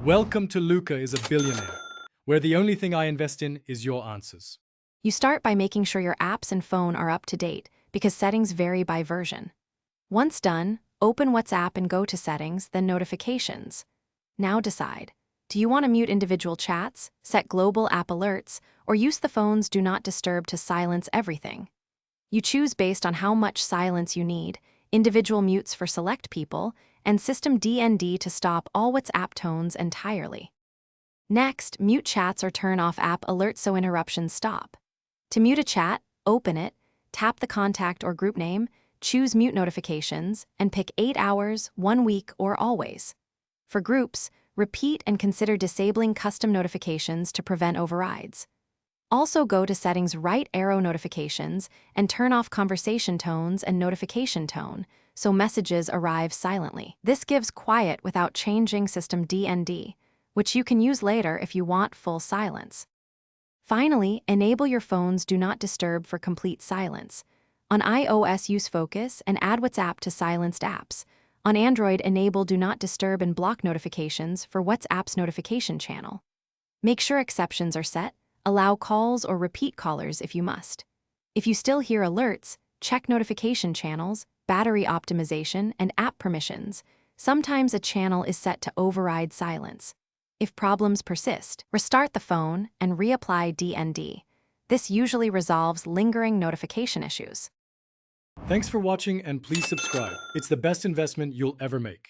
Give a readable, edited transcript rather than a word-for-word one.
Welcome to Luca is a Billionaire, where the only thing I invest in is your answers. You start by making sure your apps and phone are up to date because settings vary by version. Once done, open WhatsApp and go to Settings, then Notifications. Now decide, do you want to mute individual chats, set global app alerts, or use the phone's Do Not Disturb to silence everything? You choose based on how much silence you need, individual mutes for select people, and system DND to stop all WhatsApp tones entirely. Next, mute chats or turn off app alerts so interruptions stop. To mute a chat, open it, tap the contact or group name, choose Mute Notifications, and pick 8 hours, 1 week, or always. For groups, repeat and consider disabling custom notifications to prevent overrides. Also go to Settings right arrow Notifications and turn off conversation tones and notification tone so messages arrive silently. This gives quiet without changing system DND, which you can use later if you want full silence. Finally, enable your phone's Do Not Disturb for complete silence. On iOS, use Focus and add WhatsApp to silenced apps. On Android, enable Do Not Disturb and block notifications for WhatsApp's notification channel. Make sure exceptions are set. Allow calls or repeat callers if you must. If you still hear alerts, check notification channels, battery optimization, and app permissions. Sometimes a channel is set to override silence. If problems persist, restart the phone and reapply DND. This usually resolves lingering notification issues. Thanks for watching and please subscribe. It's the best investment you'll ever make.